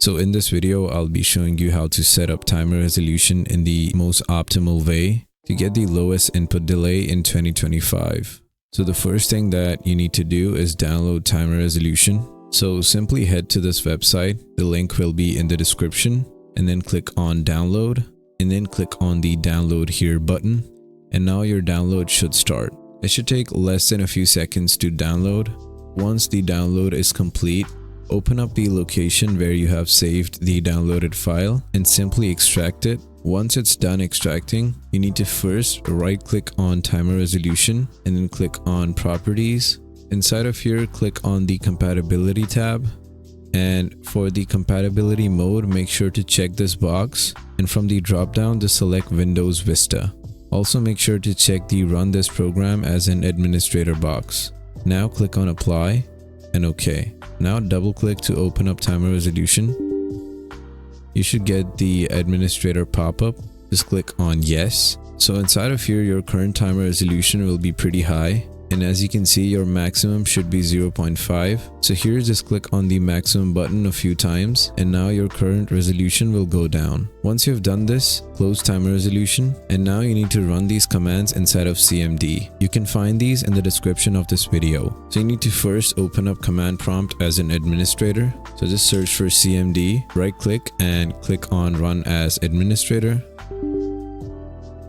So in this video, I'll be showing you how to set up timer resolution in the most optimal way to get the lowest input delay in 2025. So the first thing that you need to do is download timer resolution. So simply head to this website. The link will be in the description, and then click on download, and then click on the download here button. And now your download should start. It should take less than a few seconds to download. Once the download is complete, open up the location where you have saved the downloaded file and simply extract it. Once it's done extracting, you need to first right-click on timer resolution and then click on properties. Inside of here, click on the compatibility tab. And for the compatibility mode, make sure to check this box. And from the drop-down, just select Windows Vista. Also make sure to check the run this program as an administrator box. Now click on apply and OK. Now double click to open up timer resolution. You should get the administrator pop-up. Just click on yes. So inside of here, your current timer resolution will be pretty high. And as you can see, your maximum should be 0.5. So here, just click on the maximum button a few times, and now your current resolution will go down. Once you have done this, close timer resolution, and now you need to run these commands inside of CMD. You can find these in the description of this video. So you need to first open up command prompt as an administrator. So just search for CMD, right click and click on run as administrator.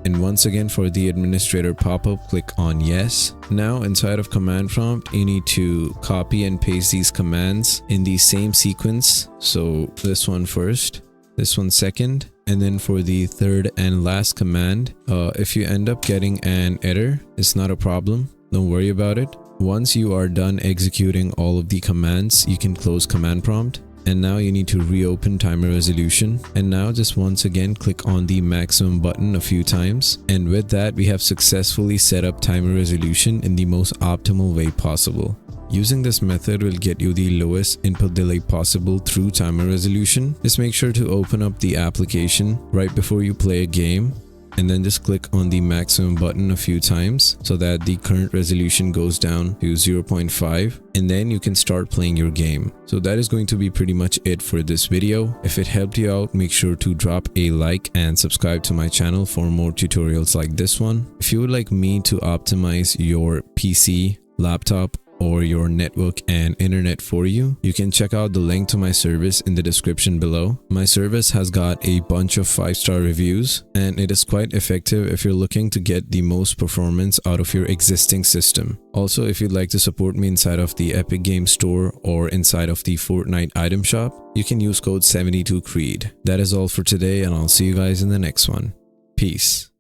And once again, for the administrator pop-up, click on yes. Now inside of command prompt, you need to copy and paste these commands in the same sequence. So this one first, this one second, and then for the third and last command, if you end up getting an error, it's not a problem. Don't worry about it. Once you are done executing all of the commands, you can close command prompt. And now you need to reopen timer resolution. And now just once again, click on the maximum button a few times. And with that, we have successfully set up timer resolution in the most optimal way possible. Using this method will get you the lowest input delay possible through timer resolution. Just make sure to open up the application right before you play a game. And then just click on the maximum button a few times so that the current resolution goes down to 0.5, and then you can start playing your game. So that is going to be pretty much it for this video. If it helped you out, make sure to drop a like and subscribe to my channel for more tutorials like this one. If you would like me to optimize your PC, laptop, or your network and internet for you, you can check out the link to my service in the description below. My service has got a bunch of 5-star reviews, and it is quite effective if you're looking to get the most performance out of your existing system. Also, if you'd like to support me inside of the Epic Games Store or inside of the Fortnite item shop, you can use code 72creed. That is all for today, and I'll see you guys in the next one. Peace.